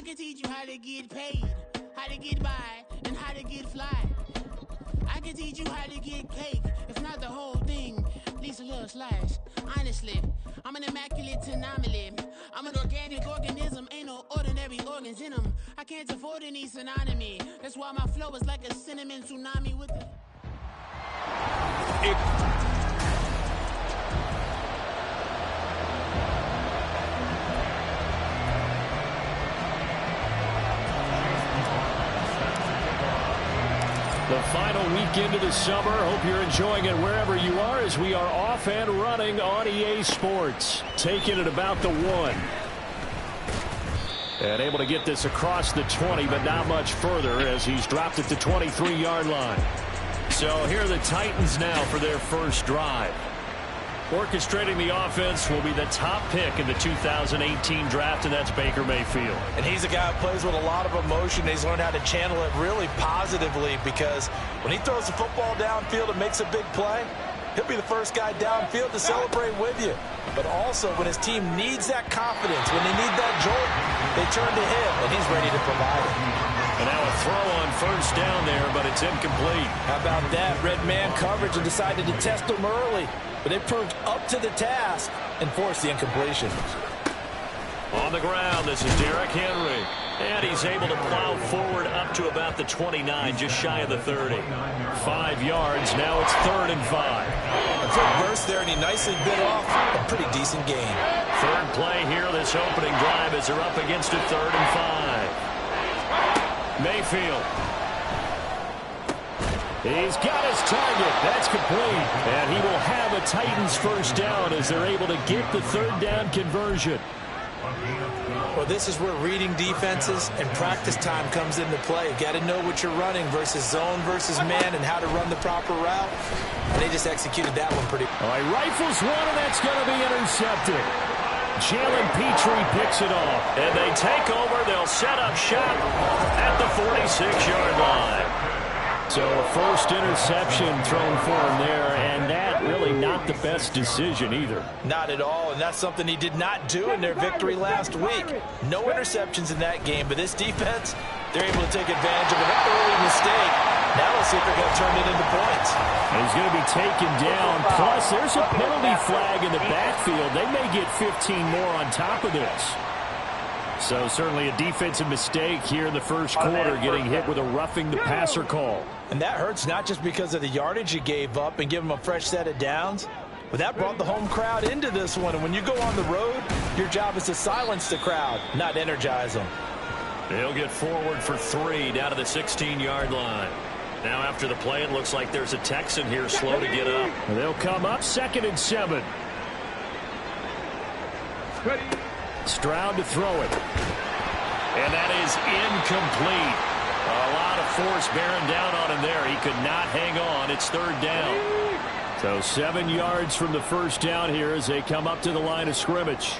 can teach you how to get paid, how to get by, and how to get fly. I can teach you how to get cake, if not the whole thing, at least a little slice. Honestly, I'm an immaculate anomaly. I'm an organic organism, ain't no ordinary organs in them. I can't afford any synonymy. That's why my flow is like a cinnamon tsunami with the... The final weekend of the summer. Hope you're enjoying it wherever you are as we are off and running on EA Sports. Taking it about the 1. And able to get this across the 20, but not much further as he's dropped at the 23-yard line. So here are the Titans now for their first drive. Orchestrating the offense will be the top pick in the 2018 draft, and that's Baker Mayfield. And he's a guy who plays with a lot of emotion. He's learned how to channel it really positively, because when he throws the football downfield and makes a big play, he'll be the first guy downfield to celebrate with you. But also, when his team needs that confidence, when they need that jolt, they turn to him, and he's ready to provide it. And now a throw on first down there, but it's incomplete. How about that? Red man coverage and decided to test him early. But they proved up to the task and forced the incompletion. On the ground, this is Derrick Henry. And he's able to plow forward up to about the 29, just shy of the 30. 5 yards, now it's 3rd and 5. A quick burst there, and he nicely bit off a pretty decent gain. Third play here, this opening drive as they're up against a 3rd and 5. Mayfield. He's got his target. That's complete. And he will have a Titans first down as they're able to get the 3rd down conversion. Well, this is where reading defenses and practice time comes into play. Got to know what you're running versus zone versus man and how to run the proper route. And they just executed that one pretty well. All right, rifles one, and that's going to be intercepted. Jalen Petrie picks it off. And they take over. They'll set up shop at the 46-yard line. So a first interception thrown for him there, and that really not the best decision either. Not at all, and that's something he did not do in their victory last week. No interceptions in that game, but this defense, they're able to take advantage of an early mistake. Now let's see if they're going to turn it into points. And he's going to be taken down, plus there's a penalty flag in the backfield. They may get 15 more on top of this. So certainly a defensive mistake here in the first quarter, getting hit with a roughing the passer call. And that hurts not just because of the yardage you gave up and give them a fresh set of downs, but that brought the home crowd into this one. And when you go on the road, your job is to silence the crowd, not energize them. They'll get forward for 3 down to the 16-yard line. Now after the play, it looks like there's a Texan here slow to get up. They'll come up 2nd and 7. Stroud to throw it. And that is incomplete. A lot of force bearing down on him there. He could not hang on. It's 3rd down. So 7 yards from the first down here as they come up to the line of scrimmage.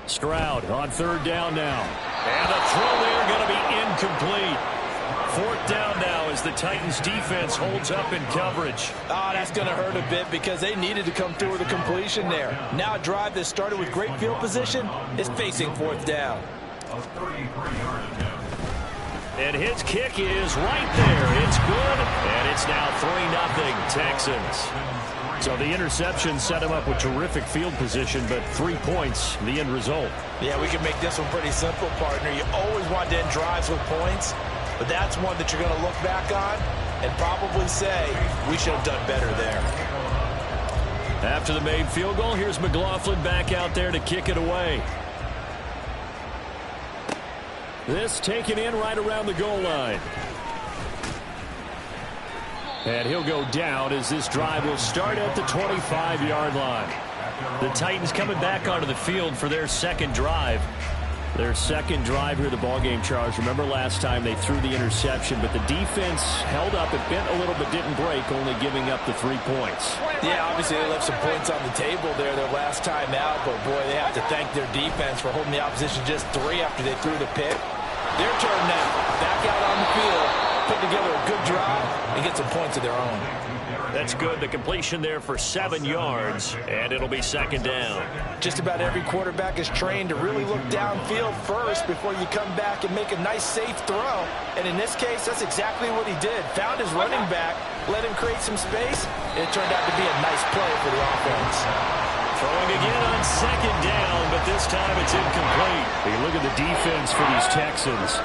Stroud on 3rd down now. And the throw there going to be incomplete. 4th down now as the Titans defense holds up in coverage. Oh, that's going to hurt a bit because they needed to come through with a completion there. Now a drive that started with great field position is facing 4th down. And his kick is right there. It's good. And it's now 3-0 Texans. So the interception set him up with terrific field position, but 3 points, the end result. Yeah, we can make this one pretty simple, partner. You always want to end drives with points, but that's one that you're going to look back on and probably say, we should have done better there. After the made field goal, here's McLaughlin back out there to kick it away. This taken in right around the goal line. And he'll go down as this drive will start at the 25-yard line. The Titans coming back onto the field for their second drive. Their second drive here, the ballgame, Charles. Remember last time they threw the interception, but the defense held up. It bent a little but didn't break, only giving up the 3 points. Yeah, obviously they left some points on the table there their last time out, but boy, they have to thank their defense for holding the opposition just 3 after they threw the pick. Their turn now. Back out on the field. put together a good drive and get some points of their own. That's good. The completion there for 7 yards, and it'll be second down. Just about every quarterback is trained to really look downfield first before you come back and make a nice, safe throw. And in this case, that's exactly what he did. Found his running back, let him create some space, and it turned out to be a nice play for the offense. Throwing again on second down, but this time it's incomplete. You look at the defense for these Texans.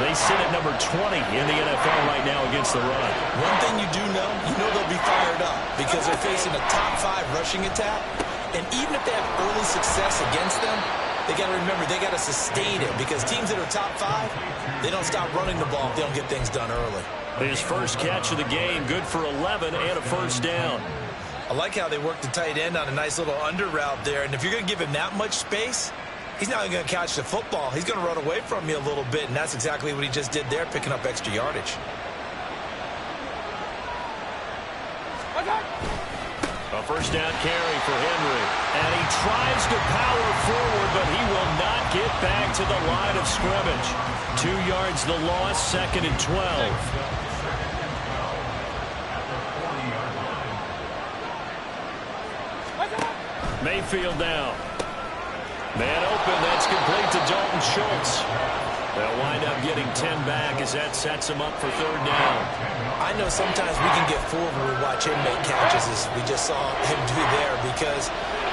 They sit at number 20 in the NFL right now against the run. One thing you do know, they'll be fired up because they're facing a top 5 rushing attack. And even if they have early success against them, they got to remember they got to sustain it because teams that are top 5, they don't stop running the ball if they don't get things done early. His first catch of the game, good for 11 and a first down. I like how they worked the tight end on a nice little under route there. And if you're going to give him that much space, he's not going to catch the football. He's going to run away from you a little bit, and that's exactly what he just did there, picking up extra yardage. A first down carry for Henry. And he tries to power forward, but he will not get back to the line of scrimmage. 2 yards the loss, second and 12. Mayfield now. Man open, that's complete to Dalton Schultz. They'll wind up getting 10 back as that sets him up for third down. I know sometimes we can get fooled when we watch him make catches, as we just saw him do there, because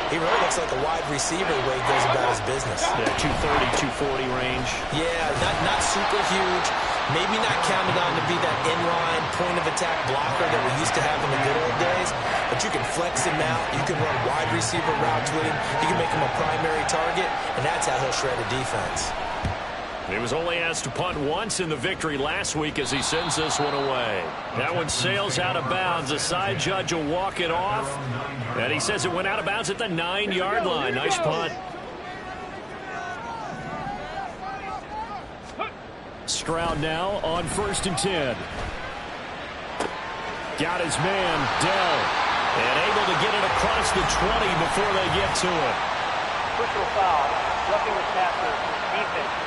he really looks like a wide receiver the way he goes about his business. Yeah, 230, 240 range. Yeah, not super huge. Maybe not counted on to be that inline point-of-attack blocker that we used to have in the good old days, but you can flex him out. You can run wide receiver routes with him. You can make him a primary target, and that's how he'll shred a defense. He was only asked to punt once in the victory last week as he sends this one away. That one sails out of bounds. The side judge will walk it off, and he says it went out of bounds at the 9-yard line. Nice punt. Stroud now on 1st and 10. Got his man, Dell, and able to get it across the 20 before they get to it. Personal foul, roughing the passer, defense.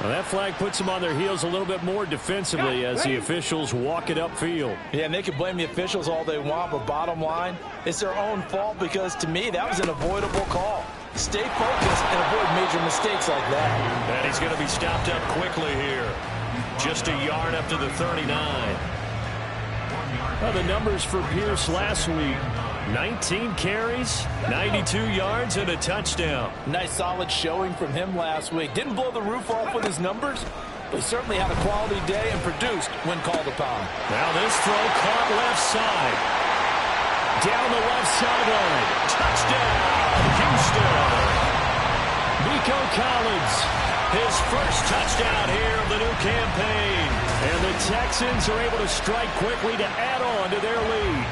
Well, that flag puts them on their heels a little bit more defensively as the officials walk it upfield. Yeah, and they can blame the officials all they want, but bottom line, it's their own fault because, to me, that was an avoidable call. Stay focused and avoid major mistakes like that. And he's going to be stopped up quickly here. Just a yard up to the 39. Well, the numbers for Pierce last week. 19 carries, 92 yards, and a touchdown. Nice solid showing from him last week. Didn't blow the roof off with his numbers, but he certainly had a quality day and produced when called upon. Now this throw caught left side. Down the left sideline. Touchdown, Houston. Nico Collins, his first touchdown here of the new campaign. And the Texans are able to strike quickly to add on to their lead.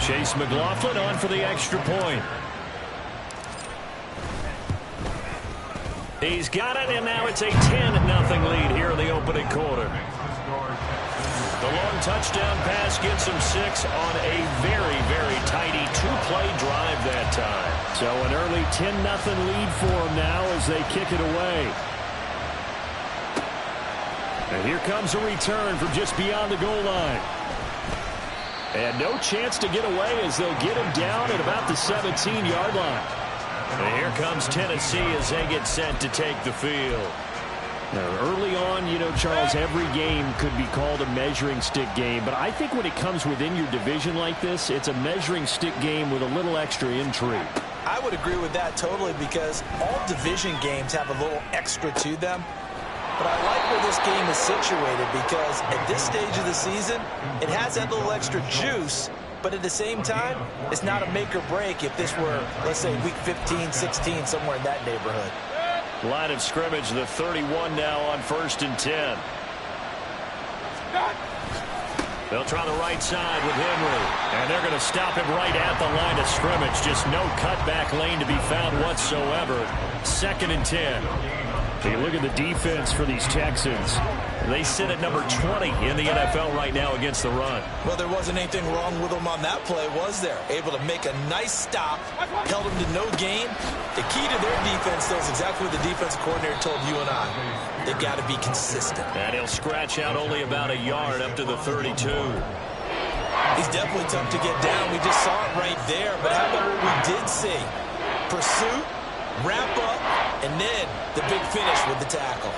Chase McLaughlin on for the extra point. He's got it, and now it's a 10-0 lead here in the opening quarter. The long touchdown pass gets him 6 on a very, very tidy 2-play drive that time. So an early 10-0 lead for him now as they kick it away. And here comes a return from just beyond the goal line. And no chance to get away as they'll get him down at about the 17-yard line. And here comes Tennessee as they get set to take the field. Now, early on, Charles, every game could be called a measuring stick game. But I think when it comes within your division like this, it's a measuring stick game with a little extra intrigue. I would agree with that totally because all division games have a little extra to them. But I like where this game is situated because at this stage of the season, it has that little extra juice, but at the same time, it's not a make or break if this were, let's say, week 15, 16, somewhere in that neighborhood. Line of scrimmage, the 31 now on 1st and 10. They'll try the right side with Henry, and they're going to stop him right at the line of scrimmage. Just no cutback lane to be found whatsoever. 2nd and 10. You look at the defense for these Texans. They sit at number 20 in the NFL right now against the run. Well, there wasn't anything wrong with them on that play, was there? Able to make a nice stop, held them to no gain. The key to their defense, though, is exactly what the defensive coordinator told you and I. They got to be consistent. And he'll scratch out only about a yard up to the 32. He's definitely tough to get down. We just saw it right there. But how about what we did see? Pursuit, wrap up, and then the big finish with the tackle.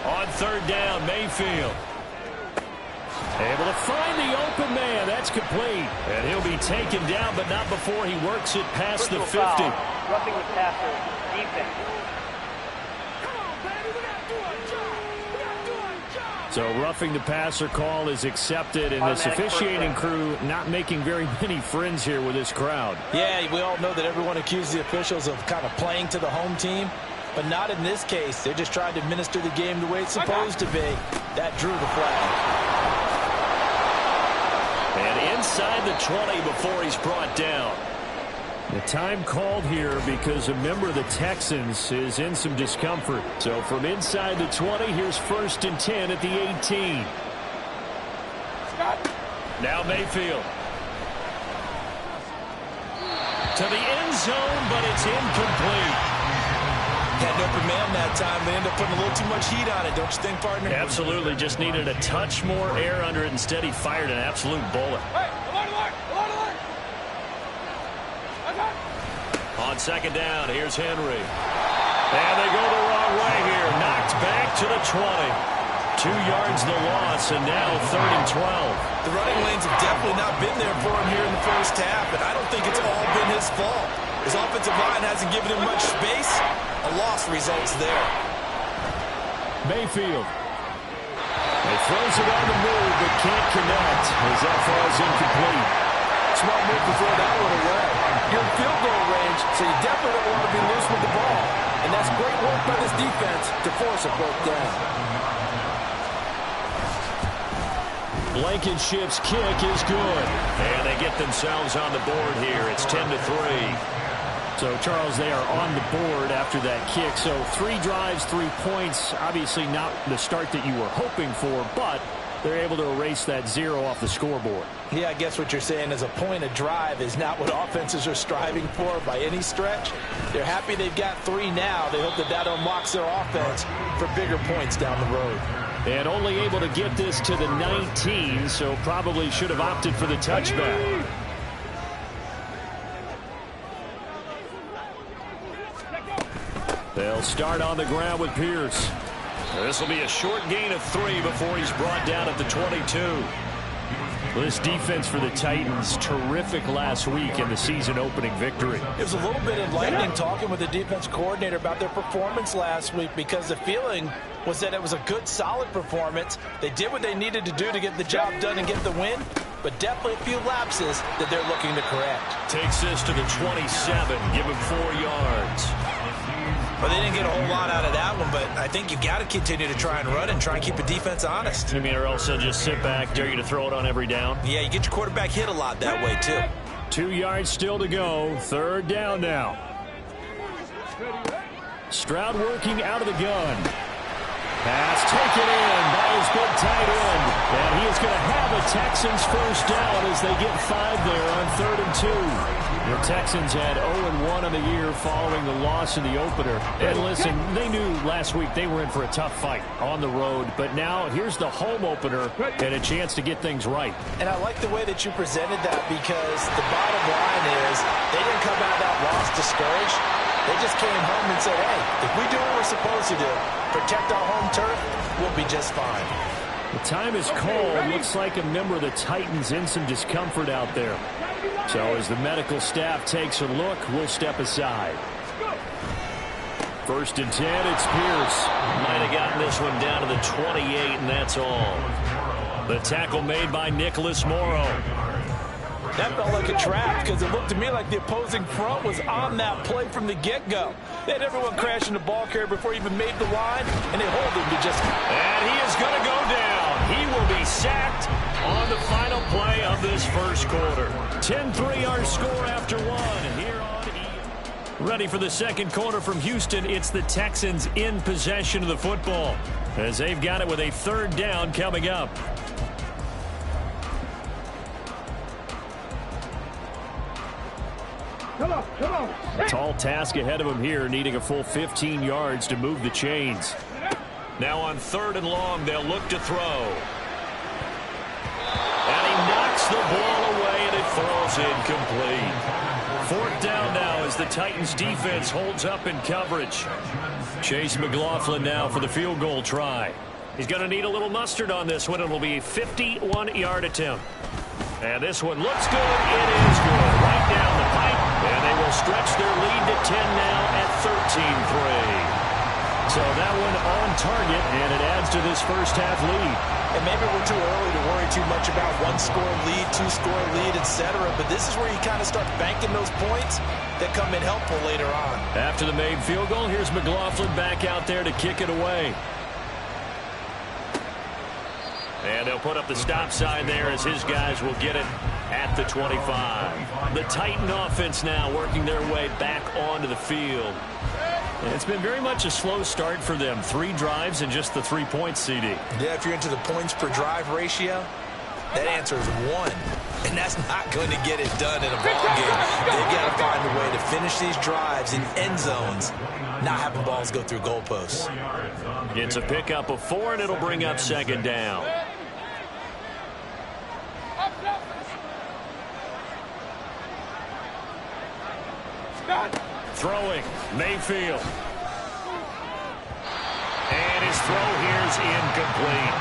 On third down, Mayfield. Able to find the open man. That's complete. And he'll be taken down, but not before he works it past the 50. Foul. Roughing the passer, defense. So roughing the passer call is accepted, and this officiating crew not making very many friends here with this crowd. Yeah, we all know that everyone accuses the officials of kind of playing to the home team, but not in this case. They're just trying to administer the game the way it's supposed to be. That drew the flag. And inside the 20 before he's brought down. The time called here because a member of the Texans is in some discomfort. So from inside the 20, here's 1st and 10 at the 18. Now Mayfield. To the end zone, but it's incomplete. Had an open man that time. They end up putting a little too much heat on it, don't you think, partner? Absolutely. Just needed a touch more air under it. Instead, he fired an absolute bullet. On second down, here's Henry. And they go the wrong way here. Knocked back to the 20. 2 yards the loss, and now 3rd and 12. The running lanes have definitely not been there for him here in the first half, and I don't think it's all been his fault. His offensive line hasn't given him much space. A loss results there. Mayfield. He throws it on the move, but can't connect as that falls incomplete. Smart move to throw that one away. You're in field goal range, so you definitely don't want to be loose with the ball. And that's great work by this defense to force a fourth down. Blankenship's kick is good. And they get themselves on the board here. It's 10-3. So, Charles, they are on the board after that kick. So 3 drives, 3 points. Obviously not the start that you were hoping for, but they're able to erase that 0 off the scoreboard. Yeah, I guess what you're saying is a point a drive is not what offenses are striving for by any stretch. They're happy they've got 3 now. They hope that unlocks their offense for bigger points down the road. And only able to get this to the 19, so probably should have opted for the touchback. They'll start on the ground with Pierce. This will be a short gain of 3 before he's brought down at the 22. This defense for the Titans, terrific last week in the season-opening victory. It was a little bit enlightening talking with the defense coordinator about their performance last week because the feeling was that it was a good, solid performance. They did what they needed to do to get the job done and get the win, but definitely a few lapses that they're looking to correct. Takes this to the 27, give him 4 yards. Well, they didn't get a whole lot out of that one, but I think you got to continue to try and run and try and keep the defense honest. You mean, or else they'll just sit back, dare you to throw it on every down? Yeah, you get your quarterback hit a lot that way, too. 2 yards still to go. 3rd down now. Stroud working out of the gun. Pass taken in by his big tight end. And he is going to have a Texans first down as they get 5 there on 3rd and 2. The Texans had 0-1 on the year following the loss in the opener. And listen, they knew last week they were in for a tough fight on the road. But now here's the home opener and a chance to get things right. And I like the way that you presented that because the bottom line is they didn't come out of that loss discouraged. They just came home and said, hey, if we do what we're supposed to do, protect our home turf, we'll be just fine. The time is called. Looks like a member of the Titans in some discomfort out there. So as the medical staff takes a look, we'll step aside. 1st and 10, it's Pierce. Might have gotten this one down to the 28, and that's all. The tackle made by Nicholas Morrow. That felt like a trap because it looked to me like the opposing front was on that play from the get-go. They had everyone crashing the ball carrier before he even made the line, and they hold him to just... And he is going to go down. He will be sacked on the final play of this first quarter. 10-3 our score after 1 here on ESPN. Ready for the second quarter from Houston. It's the Texans in possession of the football. as they've got it with a third down coming up. Come on. A tall task ahead of him here, needing a full 15 yards to move the chains. Now on 3rd and long, they'll look to throw. And he knocks the ball away, and it falls incomplete. 4th down now as the Titans defense holds up in coverage. Chase McLaughlin now for the field goal try. He's going to need a little mustard on this one. It'll be a 51-yard attempt. And this one looks good. It is good. Right down the pipe. And they will stretch their lead to 10 now at 13-3. So that one on target, and it adds to this first half lead. And maybe we're too early to worry too much about 1-score lead, 2-score lead, etc. But this is where you kind of start banking those points that come in helpful later on. After the made field goal, here's McLaughlin back out there to kick it away. And they'll put up the stop sign there as his guys will get it at the 25. The Titan offense now working their way back onto the field. And it's been very much a slow start for them. 3 drives and just the 3 points, CD. Yeah, if you're into the points per drive ratio, that answer is 1. And that's not going to get it done in a ball game. They've got to find a way to finish these drives in end zones, not having balls go through goalposts. It's a pickup of 4, and it'll bring up 2nd down. Throwing, Mayfield. And his throw here is incomplete.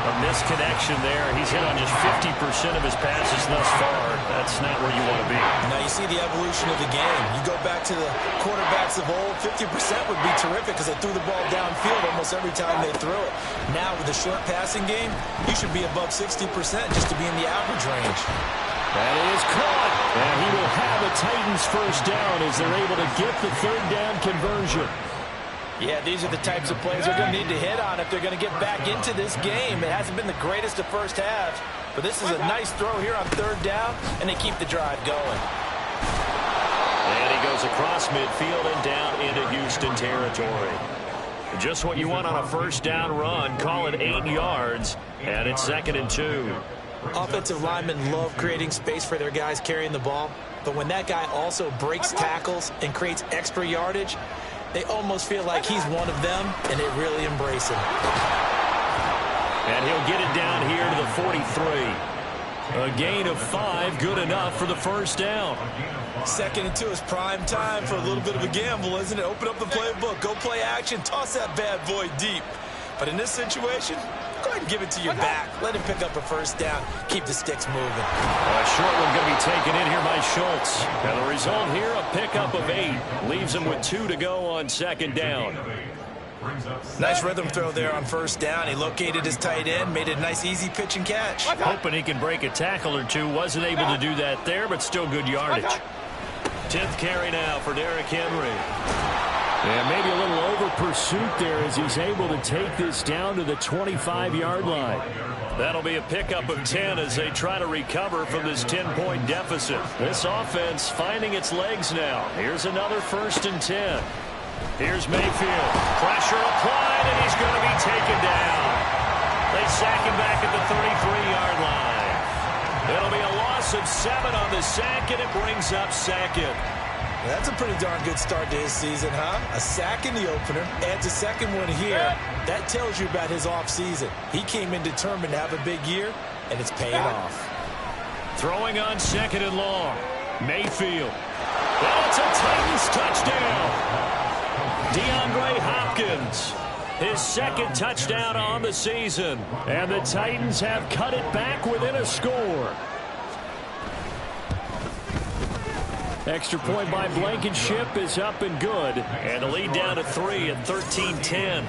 A misconnection there. He's hit on just 50% of his passes thus far. That's not where you want to be. Now you see the evolution of the game. You go back to the quarterbacks of old, 50% would be terrific because they threw the ball downfield almost every time they threw it. Now with the short passing game, you should be above 60% just to be in the average range. That is caught. And he will have a Titans first down as they're able to get the 3rd down conversion. Yeah, these are the types of plays they're going to need to hit on if they're going to get back into this game. It hasn't been the greatest of first halves, but this is a nice throw here on 3rd down, and they keep the drive going. And he goes across midfield and down into Houston territory. Just what you want on a first down run. Call it 8 yards, and it's 2nd and 2. Offensive linemen love creating space for their guys carrying the ball, but when that guy also breaks tackles and creates extra yardage, they almost feel like he's one of them, and they really embrace him. And he'll get it down here to the 43. A gain of 5, good enough for the first down. 2nd and 2 is prime time for a little bit of a gamble, isn't it? Open up the playbook, go play action, toss that bad boy deep. But in this situation, go ahead and give it to your back. Let him pick up a first down. Keep the sticks moving. A short one going to be taken in here by Schultz. And the result here, a pickup of 8. Leaves him with 2 to go on 2nd down. Nice rhythm throw there on 1st down. He located his tight end, made it a nice easy pitch and catch. Hoping he can break a tackle or two. Wasn't able to do that there, but still good yardage. 10th carry now for Derrick Henry. And maybe a little over pursuit there as he's able to take this down to the 25-yard line. That'll be a pickup of 10 as they try to recover from this 10-point deficit. This offense finding its legs now. Here's another 1st and 10. Here's Mayfield. Pressure applied, and he's going to be taken down. They sack him back at the 33-yard line. It'll be a loss of 7 on the sack, and it brings up 2nd. That's a pretty darn good start to his season, huh? A sack in the opener, adds a 2nd one here. That tells you about his offseason. He came in determined to have a big year, and it's paying off. Throwing on 2nd and long. Mayfield. That's a Titans touchdown. DeAndre Hopkins. His 2nd touchdown on the season. And the Titans have cut it back within a score. Extra point by Blankenship is up and good. And the lead down to 3 at 13-10.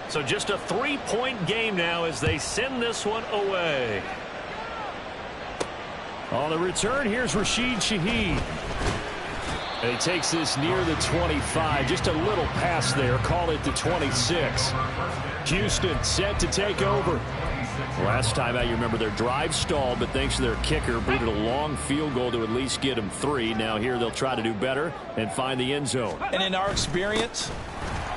So just a 3-point game now as they send this one away. On the return, here's Rashid Shaheed. And he takes this near the 25. Just a little pass there. Call it the 26. Houston set to take over. Last time out, you remember their drive stalled, but thanks to their kicker, booted a long field goal to at least get them 3. Now here they'll try to do better and find the end zone. And in our experience,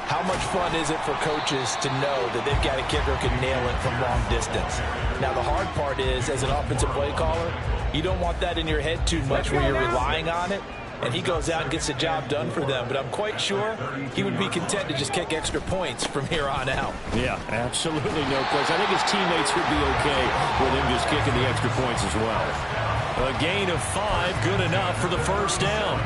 How much fun is it for coaches to know that they've got a kicker who can nail it from long distance? Now, the hard part is, as an offensive play caller, you don't want that in your head too much where you're relying on it, and he goes out and gets the job done for them. But I'm quite sure he would be content to just kick extra points from here on out. Yeah, absolutely no question. I think his teammates would be okay with him just kicking the extra points as well. A gain of 5, good enough for the first down.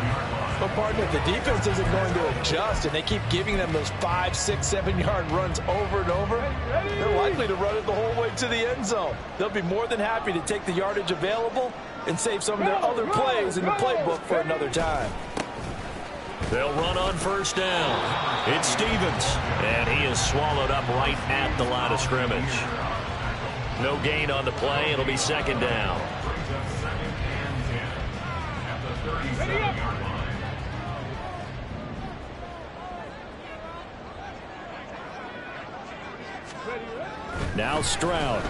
But, partner, if the defense isn't going to adjust and they keep giving them those 5, 6, 7-yard runs over and over, they're likely to run it the whole way to the end zone. They'll be more than happy to take the yardage available and save some of their other plays in the playbook for another time. They'll run on first down. It's Stevens, and he is swallowed up right at the line of scrimmage. No gain on the play. It'll be second down. Now Stroud.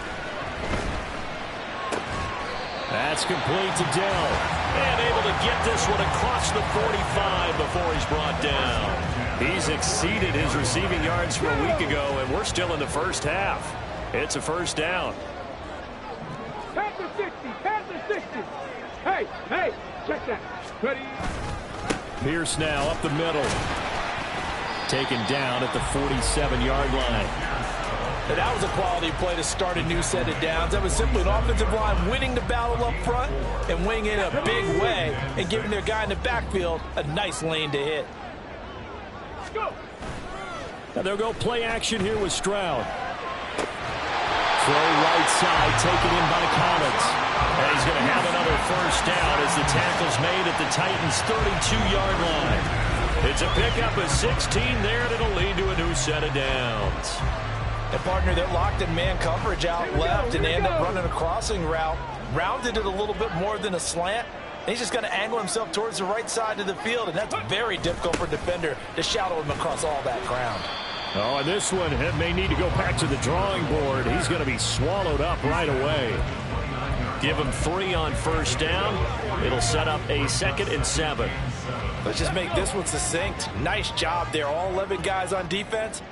That's complete to Dell. And able to get this one across the 45 before he's brought down. He's exceeded his receiving yards from a week ago, and we're still in the first half. It's a first down. Panther 60, Panther 60. Hey, check that. Ready? Pierce now up the middle. Taken down at the 47-yard line. And that was a quality play to start a new set of downs. That was simply an offensive line winning the battle up front and winning it in a big way and giving their guy in the backfield a nice lane to hit. Let's go. Now they'll go play action here with Stroud. Throw right side, taken in by Collins. And he's going to have another first down as the tackle's made at the Titans' 32-yard line. It's a pickup of 16 there, and it'll lead to a new set of downs. And, partner, they're locked in man coverage out left, and they end up running a crossing route. Rounded it a little bit more than a slant. And he's just going to angle himself towards the right side of the field, and that's very difficult for a defender to shadow him across all that ground. Oh, and this one may need to go back to the drawing board. He's going to be swallowed up right away. Give him 3 on first down. It'll set up a 2nd and 7. Let's just make this one succinct. Nice job there. All 11 guys on defense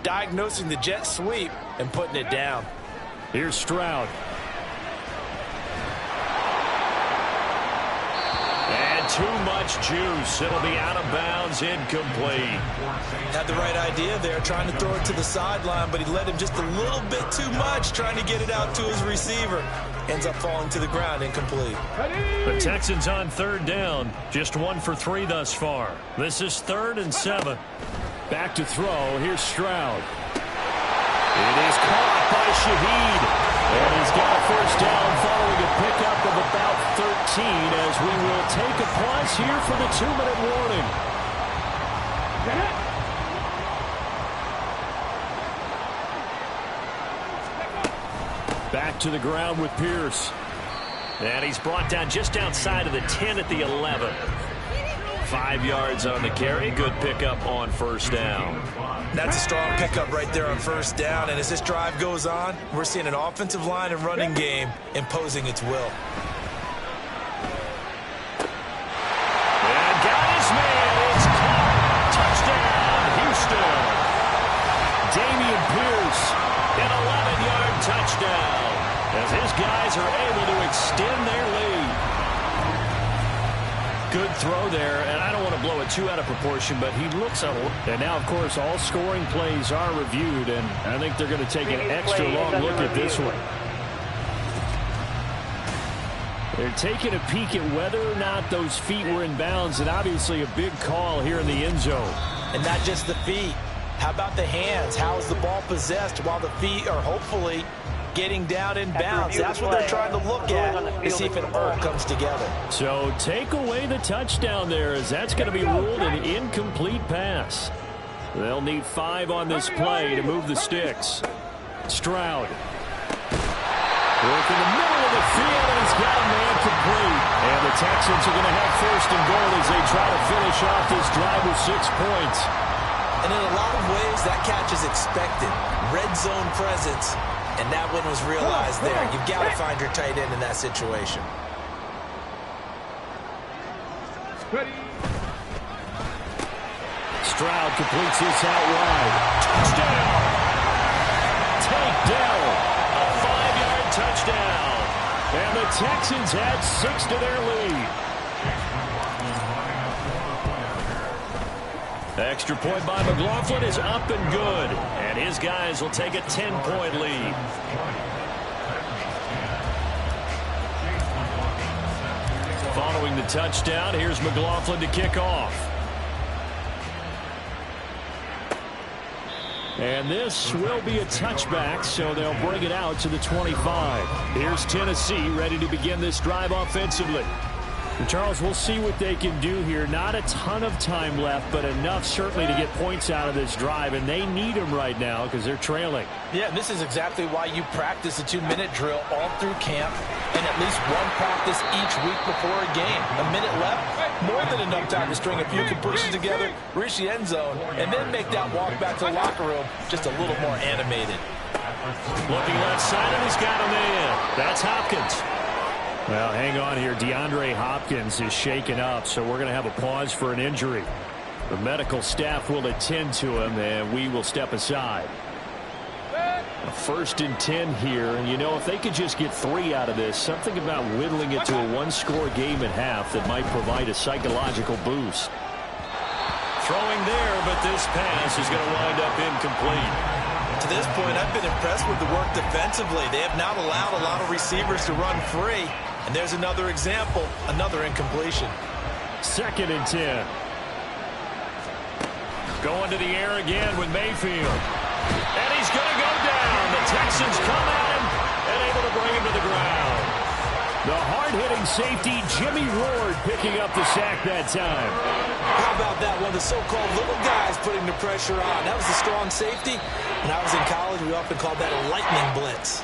diagnosing the jet sweep and putting it down. Here's Stroud. And too much juice. It'll be out of bounds, incomplete. Had the right idea there, trying to throw it to the sideline, but he let him just a little bit too much, trying to get it out to his receiver. Ends up falling to the ground, incomplete. The Texans on 3rd down, just 1 for 3 thus far. This is 3rd and 7. Back to throw. Here's Stroud. It is caught by Shaheed. And he's got a first down following a pickup of about 13 as we will take a pause here for the 2-minute warning. Back to the ground with Pierce. And he's brought down just outside of the 10 at the 11. 5 yards on the carry. Good pickup on first down. That's a strong pickup right there on first down. And as this drive goes on, we're seeing an offensive line and running game imposing its will. And got his man. It's caught. Touchdown, Houston. Dameon Pierce, an 11-yard touchdown as his guys are able to extend their lead. Good throw there, and I don't want to blow it too out of proportion, but he looks a little. And now, of course, all scoring plays are reviewed, and I think they're going to take an extra long look at this one. They're taking a peek at whether or not those feet were in bounds, and obviously a big call here in the end zone. And not just the feet. How about the hands? How is the ball possessed while the feet are hopefully getting down in bounds? That's what they're trying to look at to see if it all comes together. So take away the touchdown there, as that's going to be ruled an incomplete pass. They'll need 5 on this play to move the sticks. Stroud. Work in the middle of the field, and he's got a man complete. And the Texans are going to have 1st and goal as they try to finish off this drive with 6 points. And in a lot of ways, that catch is expected. Red zone presence. And that one was realized there. You've got to find your tight end in that situation. Stroud completes this out wide. Touchdown! Tank Dell, a 5-yard touchdown. And the Texans add 6 to their lead. The extra point by McLaughlin is up and good. And his guys will take a 10-point lead. Following the touchdown, here's McLaughlin to kick off. And this will be a touchback, so they'll bring it out to the 25. Here's Tennessee ready to begin this drive offensively. And Charles, we'll see what they can do here. Not a ton of time left, but enough certainly to get points out of this drive, and they need them right now because they're trailing. Yeah, and this is exactly why you practice a 2-minute drill all through camp and at least one practice each week before a game. A minute left, more than enough time to string a few completions together, reach the end zone, and then make that walk back to the locker room just a little more animated. Looking left side, and he's got him in. That's Hopkins. Well, hang on here. DeAndre Hopkins is shaken up, so we're going to have a pause for an injury. The medical staff will attend to him, and we will step aside. A 1st and 10 here, and you know, if they could just get 3 out of this, something about whittling it to a 1-score game at half that might provide a psychological boost. Throwing there, but this pass is going to wind up incomplete. To this point, I've been impressed with the work defensively. They have not allowed a lot of receivers to run free. And there's another example, another incompletion. 2nd and 10. Going to the air again with Mayfield. And he's going to go down. The Texans come at him and able to bring him to the ground. The hard-hitting safety, Jimmy Ward, picking up the sack that time. How about that one? The so-called little guys putting the pressure on. That was the strong safety. When I was in college, we often called that a lightning blitz.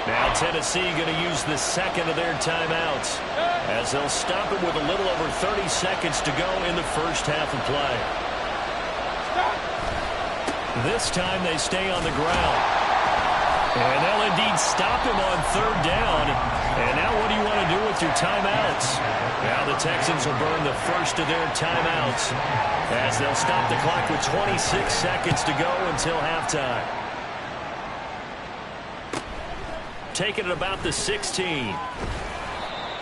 Now Tennessee going to use the 2nd of their timeouts as they'll stop it with a little over 30 seconds to go in the first half of play. This time they stay on the ground. And they'll indeed stop him on 3rd down. And now what do you want to do with your timeouts? Now the Texans will burn the first of their timeouts as they'll stop the clock with 26 seconds to go until halftime. Taking it about the 16.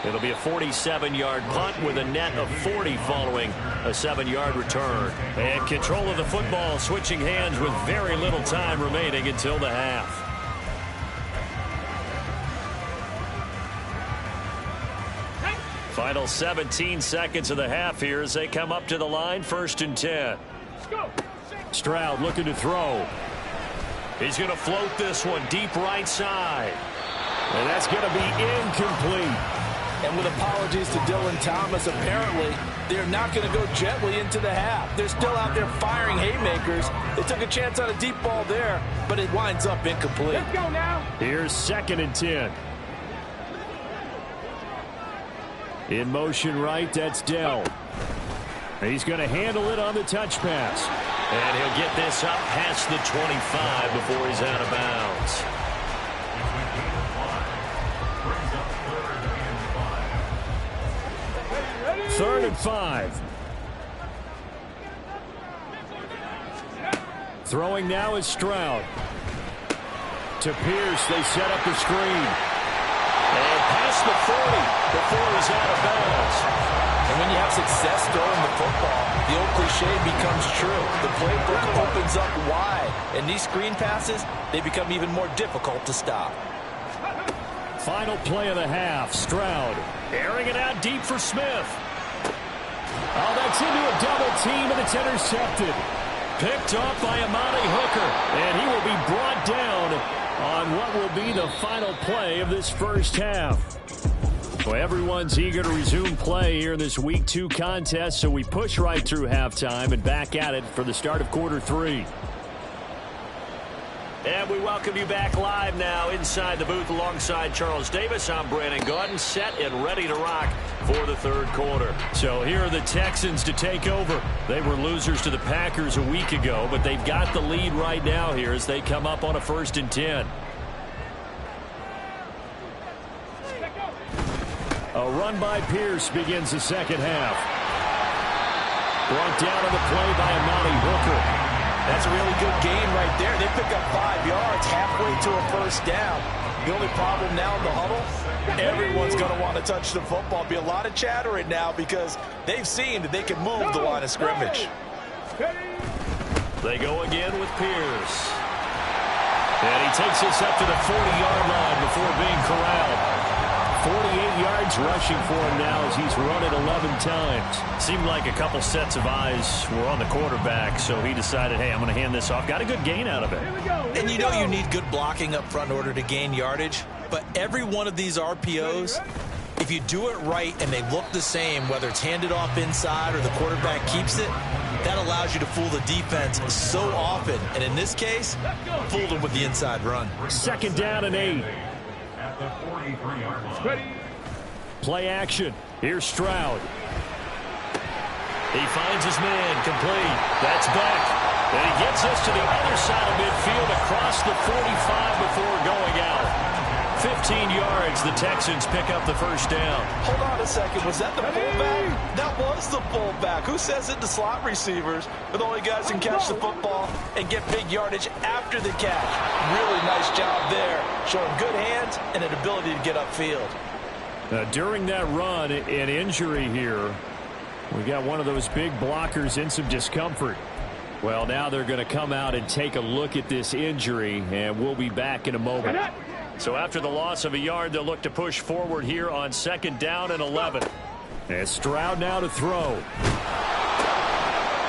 It'll be a 47-yard punt with a net of 40 following a 7-yard return. And control of the football switching hands with very little time remaining until the half. Final 17 seconds of the half here as they come up to the line. 1st and 10. Stroud looking to throw. He's going to float this one deep right side. And that's going to be incomplete. And with apologies to Dylan Thomas, apparently they're not going to go gently into the half. They're still out there firing haymakers. They took a chance on a deep ball there, but it winds up incomplete. Let's go now. Here's 2nd and 10. In motion right, that's Dell. He's going to handle it on the touch pass. And he'll get this up past the 25 before he's out of bounds. Third and 5. Throwing now is Stroud. To Pierce, they set up the screen. And past the 40 before he's out of bounds. And when you have success throwing the football, the old cliche becomes true. The playbook opens up wide. And these screen passes, they become even more difficult to stop. Final play of the half. Stroud airing it out deep for Smith. Oh, that's into a double team, and it's intercepted. Picked off by Amani Hooker, and he will be brought down on what will be the final play of this first half. Well, everyone's eager to resume play here in this Week 2 contest, so we push right through halftime and back at it for the start of quarter 3. And we welcome you back live now inside the booth alongside Charles Davis. I'm Brandon Gaudin, set and ready to rock for the third quarter. So here are the Texans to take over. They were losers to the Packers a week ago, but they've got the lead right now here as they come up on a 1st and 10. A run by Pierce begins the second half. Brought down on the play by Amani Hooker. That's a really good gain right there. They pick up 5 yards halfway to a first down. The only problem now in the huddle, everyone's going to want to touch the football. Be a lot of chatter right now because they've seen that they can move the line of scrimmage. They go again with Pierce. And he takes us up to the 40-yard line before being corralled. 48 yards rushing for him now as he's run it 11 times. Seemed like a couple sets of eyes were on the quarterback, so he decided, hey, I'm going to hand this off. Got a good gain out of it. And you know you need good blocking up front in order to gain yardage, but every one of these RPOs, if you do it right and they look the same, whether it's handed off inside or the quarterback keeps it, that allows you to fool the defense so often. And in this case, fooled them with the inside run. 2nd down and 8. Play action. Here's Stroud. He finds his man complete. That's Beck. And he gets us to the other side of midfield across the 45 before going out. 15 yards, the Texans pick up the first down. Hold on a second. Was that the fullback? That was the fullback. Who says it? The slot receivers are the only guys who can catch the football and get big yardage after the catch. Really nice job there, showing good hands and an ability to get upfield. During that run, an injury here. We got one of those big blockers in some discomfort. Well, now they're going to come out and take a look at this injury, and we'll be back in a moment. So after the loss of a yard, they'll look to push forward here on 2nd down and 11. And Stroud now to throw.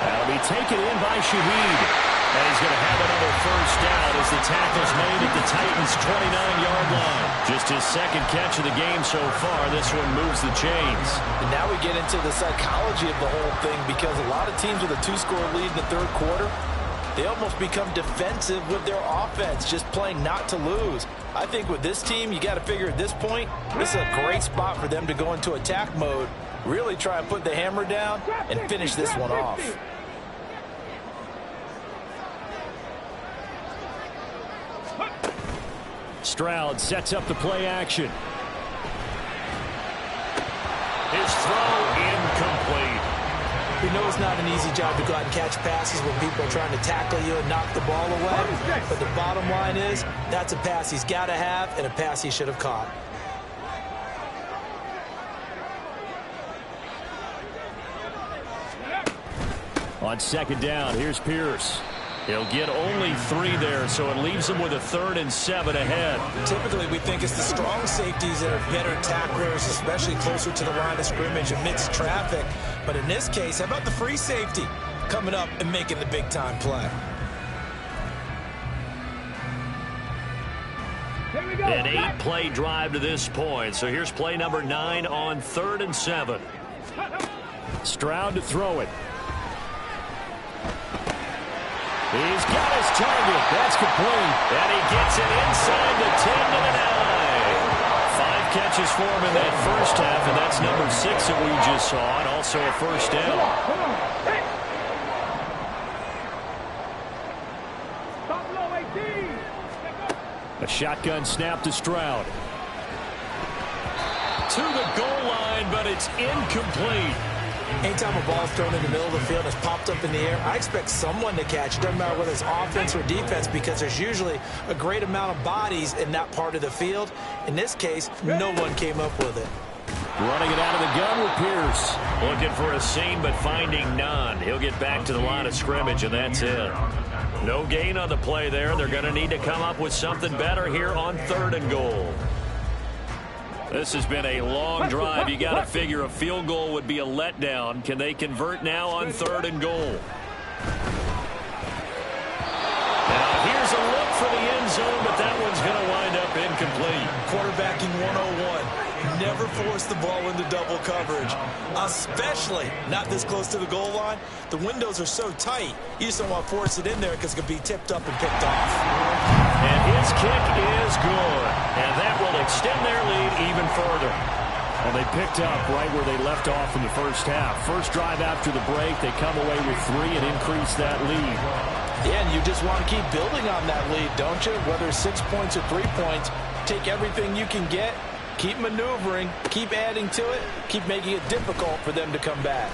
That'll be taken in by Shaheed. And he's going to have another first down as the tackle's made at the Titans' 29-yard line. Just his 2nd catch of the game so far. This one moves the chains. And now we get into the psychology of the whole thing because a lot of teams with a 2-score lead in the 3rd quarter, they almost become defensive with their offense, just playing not to lose. I think with this team, you got to figure at this point, this is a great spot for them to go into attack mode, really try and put the hammer down and finish this one off. Stroud sets up the play action. His throw incomplete. We know it's not an easy job to go out and catch passes when people are trying to tackle you and knock the ball away. But the bottom line is, that's a pass he's got to have and a pass he should have caught. On 2nd down, here's Pierce. He'll get only 3 there, so it leaves him with a 3rd and 7 ahead. Typically, we think it's the strong safeties that are better tacklers, especially closer to the line of scrimmage amidst traffic. But in this case, how about the free safety coming up and making the big-time play? An 8-play drive to this point. So here's play number 9 on 3rd and 7. Stroud to throw it. He's got his target. That's complete. And he gets it inside the 10 to the 9. 5 catches for him in that first half, and that's number 6 that we just saw, and also a first down. A shotgun snap to Stroud. To the goal line, but it's incomplete. Anytime a ball is thrown in the middle of the field and it's popped up in the air, I expect someone to catch it. Doesn't matter whether it's offense or defense because there's usually a great amount of bodies in that part of the field. In this case, no one came up with it. Running it out of the gun with Pierce. Looking for a seam, but finding none. He'll get back to the line of scrimmage, and that's it. No gain on the play there. They're going to need to come up with something better here on 3rd and goal. This has been a long drive. You got to figure a field goal would be a letdown. Can they convert now on 3rd and goal? Now here's a look for the end zone, but that one's going to wind up incomplete. Quarterbacking 101. Never force the ball into double coverage, especially not this close to the goal line. The windows are so tight, you just don't want to force it in there because it could be tipped up and picked off. And his kick is good, and that will extend their lead even further. Well, they picked up right where they left off in the first half. First drive after the break, they come away with 3 and increase that lead. Yeah, and you just want to keep building on that lead, don't you? Whether it's 6 points or 3 points, take everything you can get. Keep maneuvering, keep adding to it, keep making it difficult for them to come back.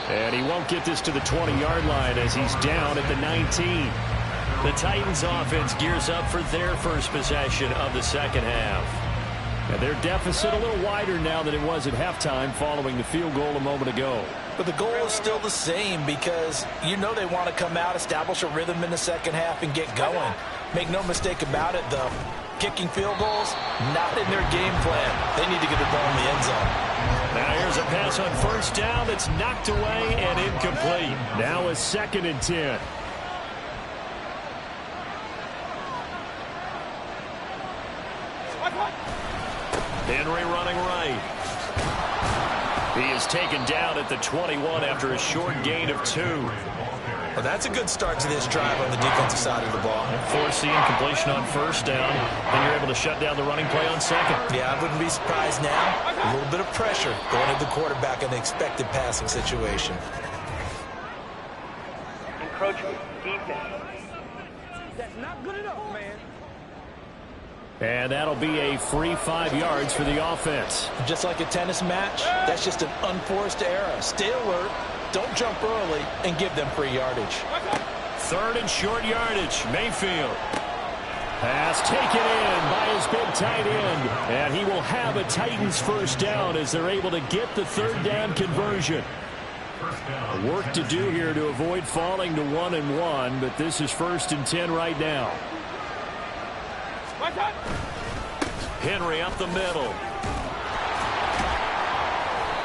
And he won't get this to the 20-yard line as he's down at the 19. The Titans offense gears up for their first possession of the second half. And their deficit a little wider now than it was at halftime following the field goal a moment ago. But the goal is still the same because you know they want to come out, establish a rhythm in the second half, and get going. Make no mistake about it, though. Kicking field goals, not in their game plan. They need to get the ball in the end zone. Now here's a pass on first down that's knocked away and incomplete. Now a 2nd and 10. Henry running right. He is taken down at the 21 after a short gain of 2. Well, that's a good start to this drive on the defensive side of the ball. Force the incompletion on first down. Then you're able to shut down the running play on second. Yeah, I wouldn't be surprised now. A little bit of pressure going at the quarterback in the expected passing situation. Encroachment, defense. That's not good enough, man. And that'll be a free 5 yards for the offense. Just like a tennis match, that's just an unforced error. Stay alert, don't jump early, and give them free yardage. 3rd and short yardage. Mayfield. Pass taken in by his big tight end. And he will have a Titans first down as they're able to get the 3rd down conversion. Work to do here to avoid falling to 1-1, but this is 1st and 10 right now. Henry up the middle.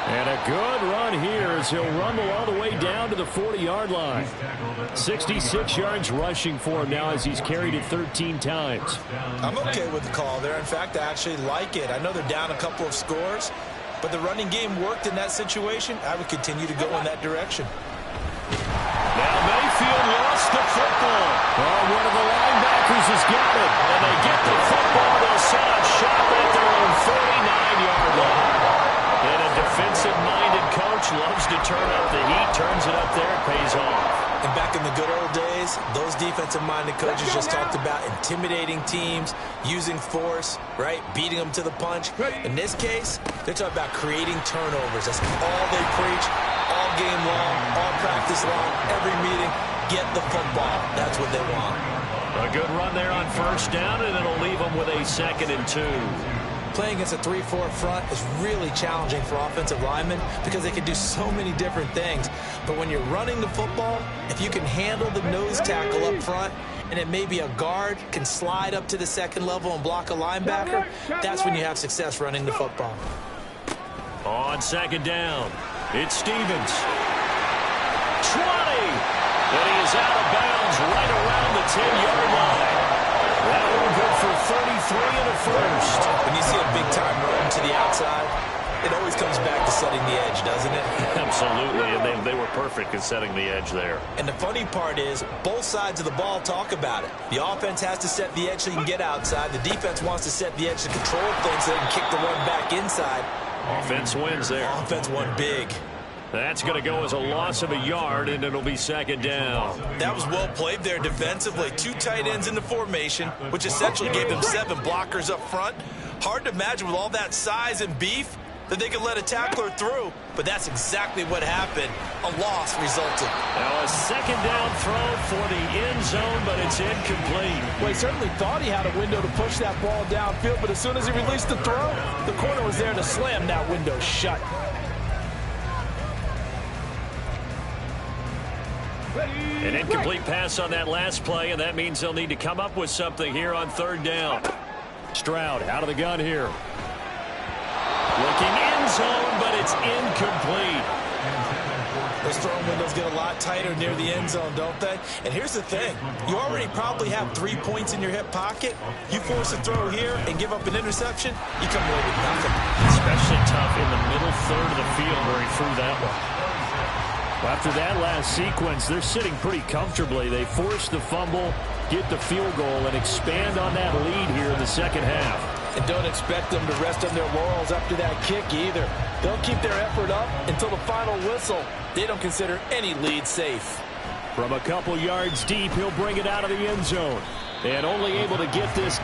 And a good run here as he'll rumble all the way down to the 40-yard line. 66 yards rushing for him now as he's carried it 13 times. I'm okay with the call there. In fact, I actually like it. I know they're down a couple of scores, but the running game worked in that situation. I would continue to go in that direction. Now Mayfield lost the football. Oh, one of the linebackers has got it. And they get the football. They'll set up shop at their own 49-yard line. And a defensive-minded coach loves to turn up the heat, turns it up there, it pays off. And back in the good old days, those defensive-minded coaches just talked about intimidating teams, using force, right, beating them to the punch. In this case, they're talking about creating turnovers. That's all they preach. All game long, all practice long, every meeting, get the football. That's what they want. A good run there on first down, and it'll leave them with a 2nd and 2. Playing against a 3-4 front is really challenging for offensive linemen because they can do so many different things. But when you're running the football, if you can handle the nose tackle up front, and it may be a guard can slide up to the 2nd level and block a linebacker, that's when you have success running the football. On 2nd down, it's Stevens. 20! And he is out of bounds right around the 10-yard line. That one good for 33 and a first. When you see a big-time run to the outside, it always comes back to setting the edge, doesn't it? Absolutely, and they were perfect in setting the edge there. And the funny part is, both sides of the ball talk about it. The offense has to set the edge so you can get outside. The defense wants to set the edge to control things so they can kick the run back inside. Offense wins there. Offense won big. That's going to go as a loss of a yard, and it'll be 2nd down. That was well played there defensively. 2 tight ends in the formation, which essentially gave them 7 blockers up front. Hard to imagine with all that size and beef that they could let a tackler through, but that's exactly what happened. A loss resulted. Now a 2nd down throw for the end zone, but it's incomplete. Well, he certainly thought he had a window to push that ball downfield, but as soon as he released the throw, the corner was there to slam that window shut. An incomplete pass on that last play, and that means they'll need to come up with something here on 3rd down. Stroud out of the gun here. Looking end zone, but it's incomplete. Those throwing windows get a lot tighter near the end zone, don't they? And here's the thing. You already probably have 3 points in your hip pocket. You force a throw here and give up an interception, you come away with nothing. Especially tough in the middle 3rd of the field where he threw that one. After that last sequence, they're sitting pretty comfortably. They force the fumble, get the field goal, and expand on that lead here in the second half. And don't expect them to rest on their laurels after that kick either. They'll keep their effort up until the final whistle. They don't consider any lead safe. From a couple yards deep, he'll bring it out of the end zone. And only able to get this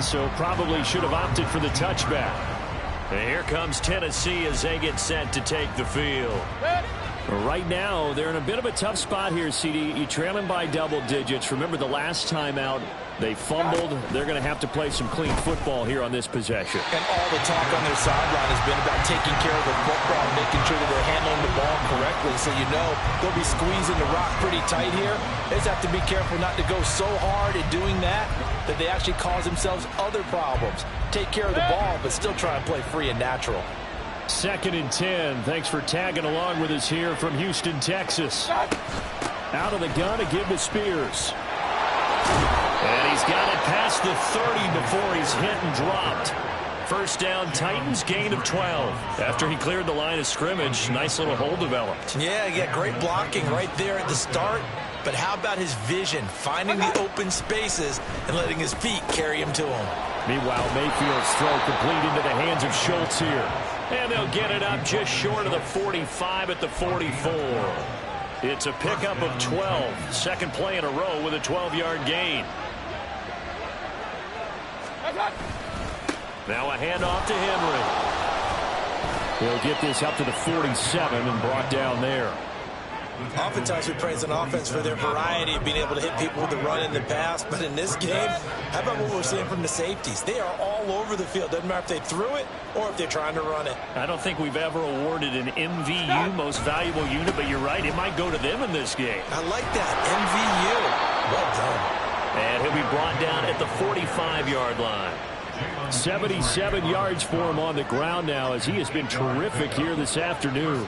So probably should have opted for the touchback. And here comes Tennessee as they get set to take the field. Right now, they're in a bit of a tough spot here, CD. You're trailing by double digits. Remember the last time out, they fumbled. They're going to have to play some clean football here on this possession. And all the talk on their sideline has been about taking care of the football, making sure that they're handling the ball correctly. So you know they'll be squeezing the rock pretty tight here. They just have to be careful not to go so hard at doing that they actually cause themselves other problems. Take care of the ball, but still try and play free and natural. 2nd and 10. Thanks for tagging along with us here from Houston, Texas. Out of the gun to give to Spears. And he's got it past the 30 before he's hit and dropped. First down, Titans, gain of 12. After he cleared the line of scrimmage, nice little hole developed. Yeah, great blocking right there at the start. But how about his vision, finding the open spaces and letting his feet carry him to him? Meanwhile, Mayfield's throw complete into the hands of Schultz here. And they'll get it up just short of the 45 at the 44. It's a pickup of 12. Second play in a row with a 12-yard gain. Now a handoff to Henry. He'll get this up to the 47 and brought down there. Oftentimes we praise an offense for their variety of being able to hit people with the run in the pass. But in this game, how about what we're seeing from the safeties? They are all over the field. Doesn't matter if they threw it or if they're trying to run it. I don't think we've ever awarded an MVU, most valuable unit, but you're right. It might go to them in this game. I like that. MVU. Well done. And he'll be brought down at the 45-yard line. 77 yards for him on the ground now as he has been terrific here this afternoon.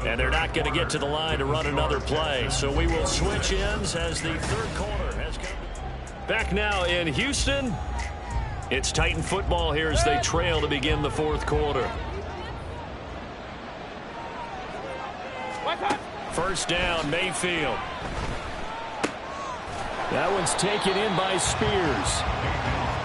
And they're not going to get to the line to run another play. So we will switch ends as the third quarter has come. Back now in Houston. It's Titan football here as they trail to begin the fourth quarter. First down, Mayfield. That one's taken in by Spears.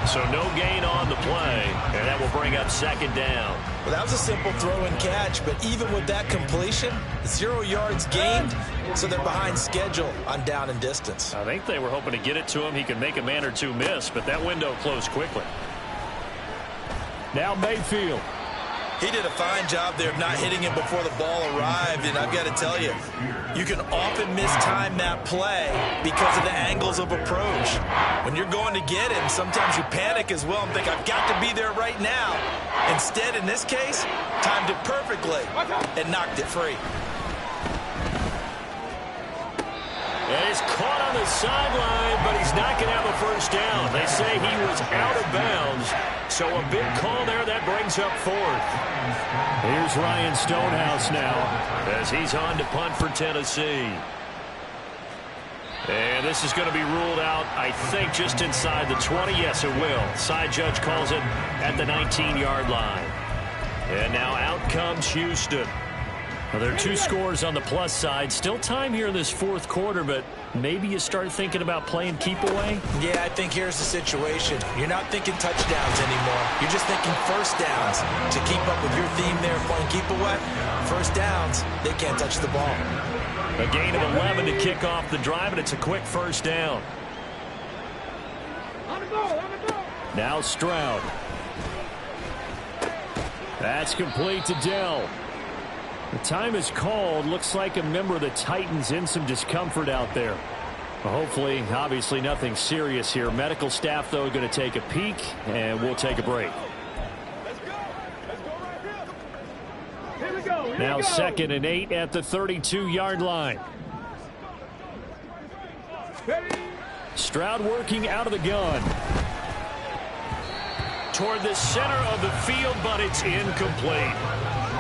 So no gain on the play, and that will bring up second down. Well, that was a simple throw and catch, but even with that completion, 0 yards gained, so they're behind schedule on down and distance. I think they were hoping to get it to him. He could make a man or two miss, but that window closed quickly. Now Mayfield. He did a fine job there of not hitting him before the ball arrived, and I've got to tell you, you can often mistime that play because of the angles of approach. When you're going to get him, sometimes you panic as well and think, I've got to be there right now. Instead, in this case, timed it perfectly and knocked it free. And he's caught on the sideline, but he's not going to have a first down. They say he was out of bounds, so a big call there that brings up fourth. Here's Ryan Stonehouse now as he's on to punt for Tennessee. And this is going to be ruled out, I think, just inside the 20. Yes, it will. Side judge calls it at the 19-yard line. And now out comes Houston. Well, there are 2 scores on the plus side. Still time here in this fourth quarter, but maybe you start thinking about playing keep away? Yeah, I think here's the situation. You're not thinking touchdowns anymore. You're just thinking first downs. To keep up with your theme there, playing keep away, first downs, they can't touch the ball. A gain of 11 to kick off the drive, and it's a quick first down. Now Stroud. That's complete to Dell. The time is called. Looks like a member of the Titans in some discomfort out there. Well, hopefully, obviously nothing serious here. Medical staff, though, going to take a peek, and we'll take a break. Now 2nd and 8 at the 32-yard line. Stroud working out of the gun. Toward the center of the field, but it's incomplete.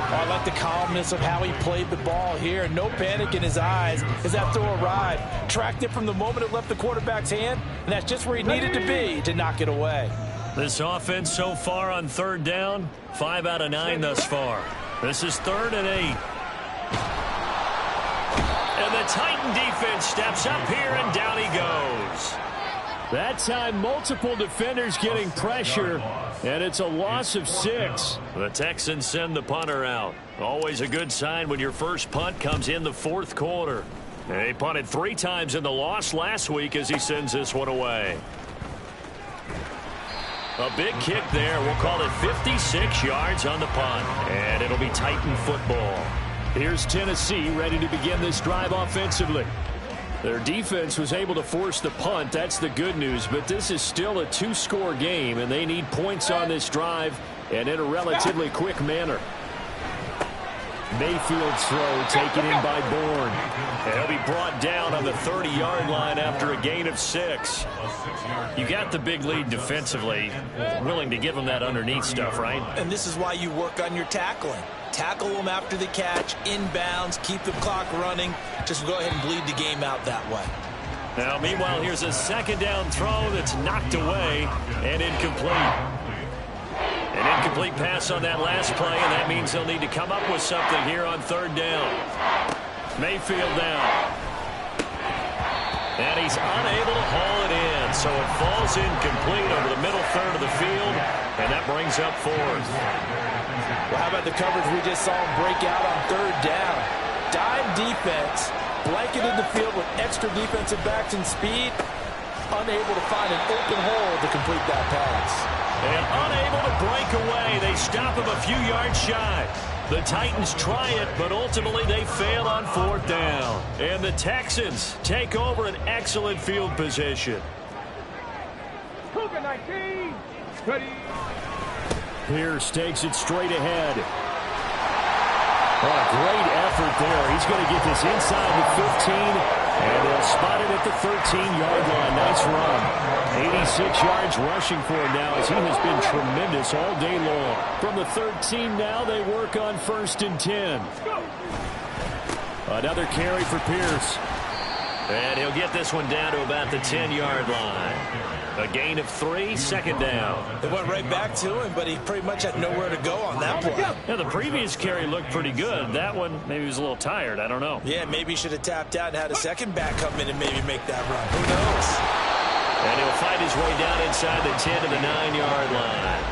I like the calmness of how he played the ball here. No panic in his eyes as that throw arrived. Tracked it from the moment it left the quarterback's hand, and that's just where he needed to be to knock it away. This offense so far on third down, 5 out of 9 thus far. This is 3rd and 8. And the Titan defense steps up here, and down he goes. That time, multiple defenders getting pressure, and it's a loss of 6. The Texans send the punter out. Always a good sign when your first punt comes in the fourth quarter. He punted 3 times in the loss last week as he sends this one away. A big kick there. We'll call it 56 yards on the punt, and it'll be Titan football. Here's Tennessee ready to begin this drive offensively. Their defense was able to force the punt. That's the good news, but this is still a 2-score game, and they need points on this drive and in a relatively quick manner. Mayfield's throw taken in by Bourne. And he'll be brought down on the 30-yard line after a gain of 6. You got the big lead defensively. Willing to give them that underneath stuff, right? And this is why you work on your tackling. Tackle them after the catch, inbounds, keep the clock running. Just go ahead and bleed the game out that way. Now, meanwhile, here's a second down throw that's knocked away and incomplete. An incomplete pass on that last play, and that means they'll need to come up with something here on third down. Mayfield down. And he's unable to haul it in, so it falls incomplete over the middle third of the field, and that brings up 4th. Well, how about the coverage we just saw him break out on third down? Dime defense, blanketed the field with extra defensive backs and speed, unable to find an open hole to complete that pass. And unable to break away. They stop him a few yards shy. The Titans try it, but ultimately they fail on fourth down. And the Texans take over an excellent field position. Cougar 19. Ready. Pierce takes it straight ahead. Oh, a great effort there. He's going to get this inside the 15, and they'll spot it at the 13-yard line. Nice run. 86 yards rushing for him now as he has been tremendous all day long. From the 13 now, they work on 1st and 10. Another carry for Pierce. And he'll get this one down to about the 10-yard line. A gain of 3, second down. They went right back to him, but he pretty much had nowhere to go on that play. Yeah, the previous carry looked pretty good. That one, maybe he was a little tired. I don't know. Yeah, maybe he should have tapped out and had a second back come in and maybe make that run. Who knows? And he'll fight his way down inside the 10 to the 9-yard line.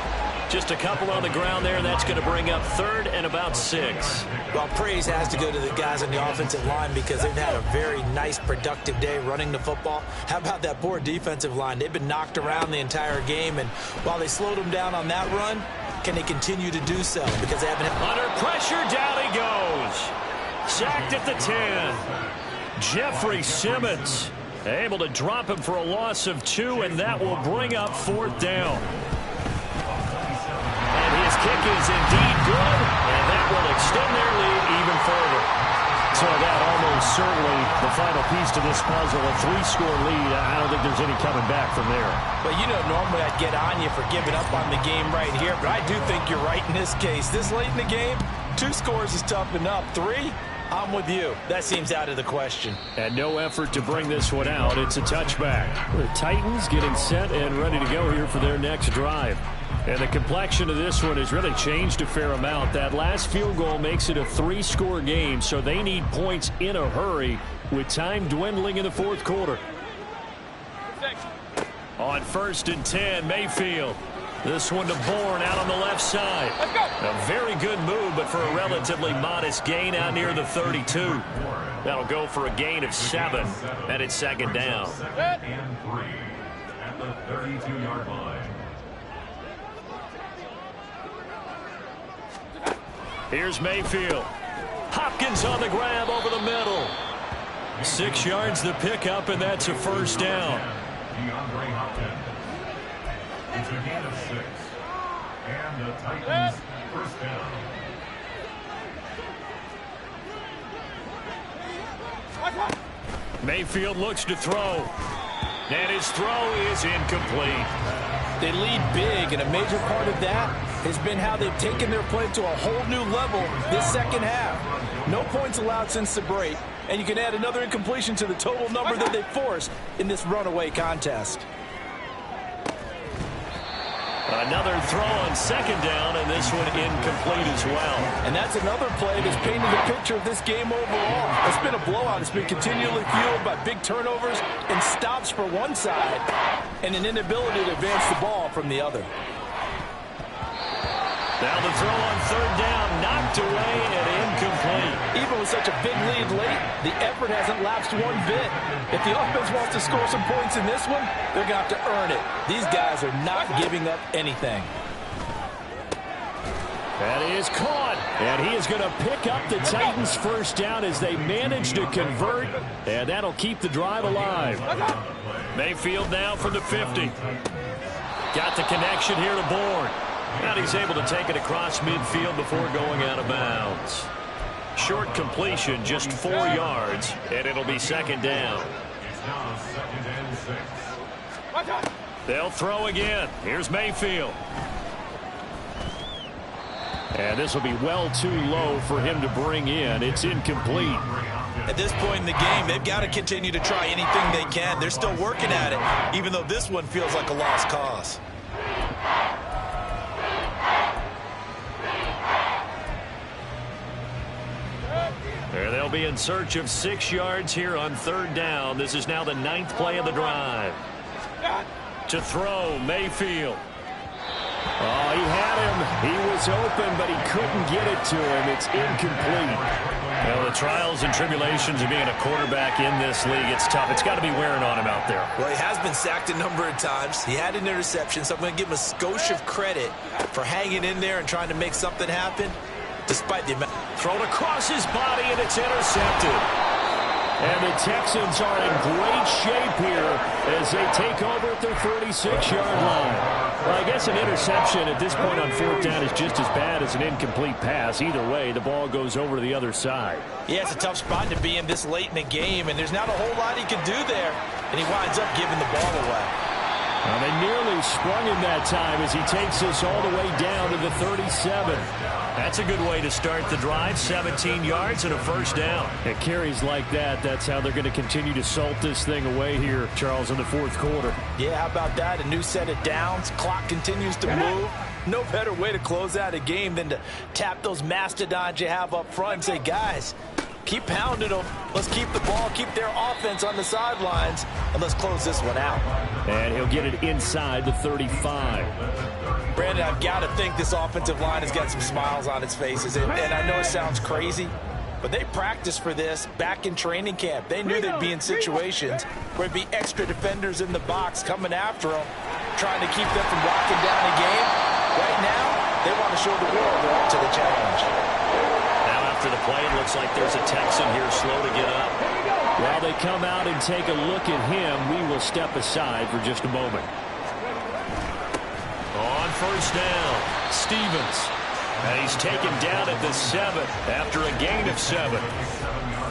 Just a couple on the ground there, and that's going to bring up 3rd and about 6. Well, praise has to go to the guys on the offensive line because they've had a very nice, productive day running the football. How about that poor defensive line? They've been knocked around the entire game, and while they slowed them down on that run, can they continue to do so? Because they haven't... Under pressure, down he goes. Sacked at the 10. Jeffrey Simmons able to drop him for a loss of 2, and that will bring up 4th down. His kick is indeed good, and that will extend their lead even further. So that almost certainly the final piece to this puzzle, a 3-score lead. I don't think there's any coming back from there. But, you know, normally I'd get on you for giving up on the game right here, but I do think you're right in this case. This late in the game, 2 scores is tough enough. 3, I'm with you. That seems out of the question. And no effort to bring this one out. It's a touchback. The Titans getting set and ready to go here for their next drive. And the complexion of this one has really changed a fair amount. That last field goal makes it a 3-score game, so they need points in a hurry with time dwindling in the fourth quarter. On 1st and 10, Mayfield. This one to Bourne out on the left side. A very good move, but for a relatively modest gain out near the 32. That'll go for a gain of 7, and it's 2nd down. And 3 at the 32-yard line. Here's Mayfield. Hopkins on the grab over the middle. 6 yards the pickup, and that's a 1st down. DeAndre Hopkins. It's a gain of 6. And the Titans 1st down. Mayfield looks to throw. And his throw is incomplete. They lead big, and a major part of that has been how they've taken their play to a whole new level this second half. No points allowed since the break, and you can add another incompletion to the total number that they forced in this runaway contest. Another throw on second down, and this one incomplete as well. And that's another play that's painted the picture of this game overall. It's been a blowout. It's been continually fueled by big turnovers and stops for one side and an inability to advance the ball from the other. Now the throw on third down, knocked away and incomplete. Even with such a big lead late, the effort hasn't lapsed one bit. If the offense wants to score some points in this one, they're going to have to earn it. These guys are not giving up anything. That is caught, and he is going to pick up the Titans' first down as they manage to convert, and that'll keep the drive alive. Mayfield now from the 50. Got the connection here to Bourne. And he's able to take it across midfield before going out of bounds. Short completion, just 4 yards, and it'll be second down. It's now 2nd and 6. They'll throw again. Here's Mayfield. And this will be well too low for him to bring in. It's incomplete. At this point in the game, they've got to continue to try anything they can. They're still working at it, even though this one feels like a lost cause. And they'll be in search of 6 yards here on third down. This is now the 9th play of the drive. To throw, Mayfield. Oh, he had him. He was open, but he couldn't get it to him. It's incomplete. Well, the trials and tribulations of being a quarterback in this league, it's tough. It's got to be wearing on him out there. Well, he has been sacked a number of times. He had an interception, so I'm going to give him a skosh of credit for hanging in there and trying to make something happen. Despite the amount. Thrown across his body, and it's intercepted. And the Texans are in great shape here as they take over at their 46-yard line. Well, I guess an interception at this point on fourth down is just as bad as an incomplete pass. Either way, the ball goes over to the other side. Yeah, it's a tough spot to be in this late in the game, and there's not a whole lot he can do there. And he winds up giving the ball away. Well, they nearly sprung him that time as he takes this all the way down to the 37. That's a good way to start the drive. 17 yards and a first down. It carries like that. That's how they're going to continue to salt this thing away here, Charles, in the fourth quarter. Yeah, how about that? A new set of downs. Clock continues to move. No better way to close out a game than to tap those mastodons you have up front and say, guys, keep pounding them. Let's keep the ball, keep their offense on the sidelines, and let's close this one out. And he'll get it inside the 35. Brandon, I've got to think this offensive line has got some smiles on its faces. And I know it sounds crazy, but they practiced for this back in training camp. They knew they'd be in situations where there'd be extra defenders in the box coming after them, trying to keep them from locking down the game. Right now, they want to show the world they're up to the challenge. Now after the play, it looks like there's a Texan here slow to get up. While they come out and take a look at him, we will step aside for just a moment. On first down, Stevens. And he's taken down at the 7 after a gain of 7.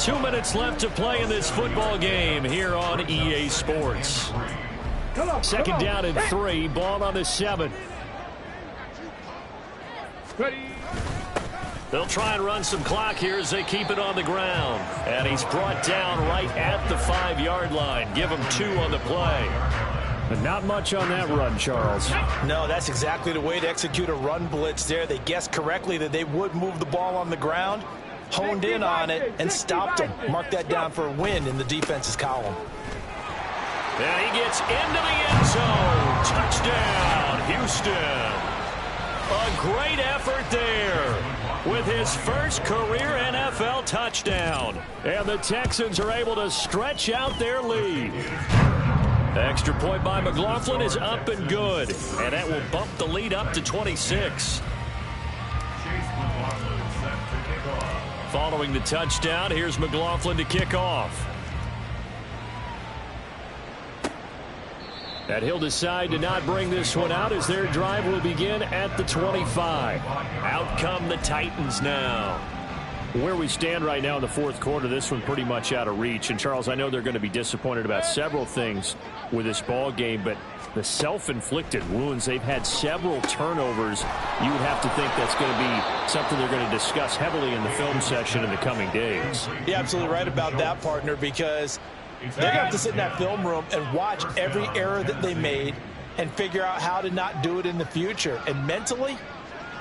2 minutes left to play in this football game here on EA Sports. Second down and 3, ball on the 7. They'll try and run some clock here as they keep it on the ground. And he's brought down right at the 5-yard line. Give him 2 on the play. But not much on that run, Charles. No, that's exactly the way to execute a run blitz there. They guessed correctly that they would move the ball on the ground, honed in on it, and stopped them. Mark that down for a win in the defense's column. And he gets into the end zone. Touchdown, Houston. A great effort there with his first career NFL touchdown. And the Texans are able to stretch out their lead. Extra point by McLaughlin is up and good. And that will bump the lead up to 26. Following the touchdown, here's McLaughlin to kick off. And he'll decide to not bring this one out as their drive will begin at the 25. Out come the Titans now. Where we stand right now in the fourth quarter, this one pretty much out of reach. And, Charles, I know they're going to be disappointed about several things with this ball game, but the self-inflicted wounds, they've had several turnovers. You would have to think that's going to be something they're going to discuss heavily in the film session in the coming days. You're absolutely right about that, partner, because they're going to have to sit in that film room and watch every error that they made and figure out how to not do it in the future. And mentally,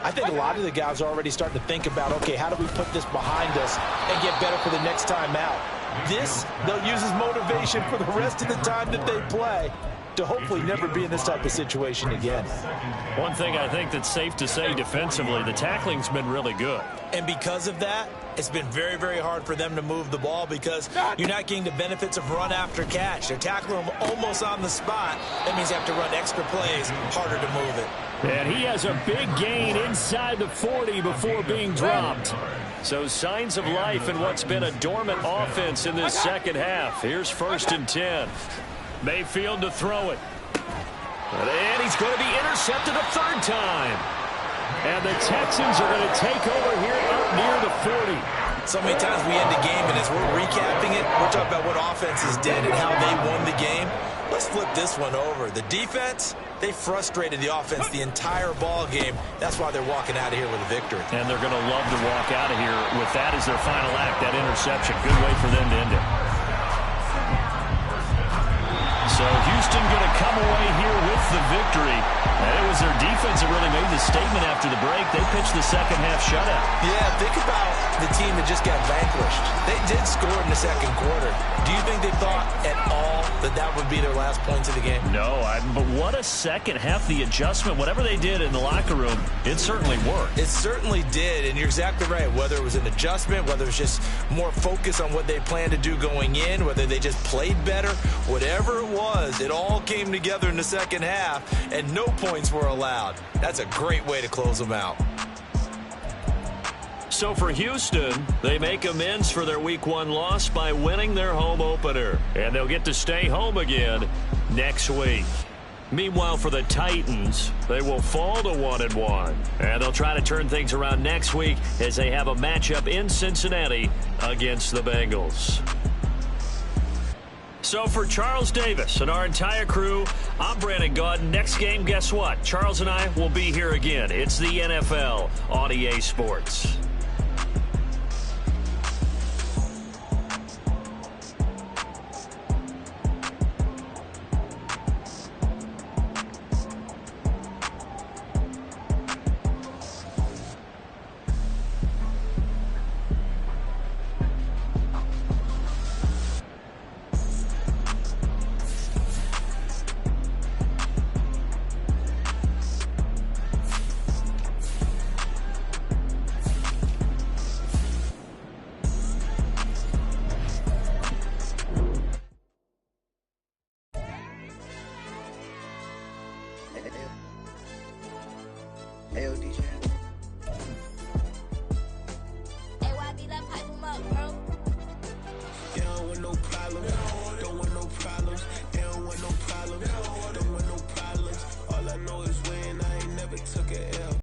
I think a lot of the guys are already starting to think about, okay, how do we put this behind us and get better for the next time out? This, they'll use as motivation for the rest of the time that they play to hopefully never be in this type of situation again. One thing I think that's safe to say defensively, the tackling's been really good. And because of that, it's been very, very hard for them to move the ball because you're not getting the benefits of run after catch. They're tackling them almost on the spot. That means they have to run extra plays, harder to move it. And he has a big gain inside the 40 before being dropped. So signs of life in what's been a dormant offense in this second half. Here's 1st and 10. Mayfield to throw it. And he's going to be intercepted a 3rd time. And the Texans are going to take over here up near the 40. So many times we end a game, and as we're recapping it, we're talking about what offenses did and how they won the game. Let's flip this one over. The defense, they frustrated the offense the entire ball game. That's why they're walking out of here with a victory. And they're going to love to walk out of here with that as their final act, that interception. Good way for them to end it. So Houston going to come away here with the victory. And it was their defense that really made the statement after the break. They pitched the second half shutout. Yeah, think about the team that just got vanquished. They did score in the second quarter. Do you think they thought at all that that would be their last points of the game? No, but what a second half. The adjustment, whatever they did in the locker room, it certainly worked. It certainly did, and you're exactly right. Whether it was an adjustment, whether it was just more focus on what they planned to do going in, whether they just played better, whatever it was, it all came together in the second half, and no points were allowed. That's a great way to close them out. So for Houston, they make amends for their Week 1 loss by winning their home opener. And they'll get to stay home again next week. Meanwhile, for the Titans, they will fall to 1-1. And they'll try to turn things around next week as they have a matchup in Cincinnati against the Bengals. So for Charles Davis and our entire crew, I'm Brandon Gaudin. Next game, guess what? Charles and I will be here again. It's the NFL on EA Sports.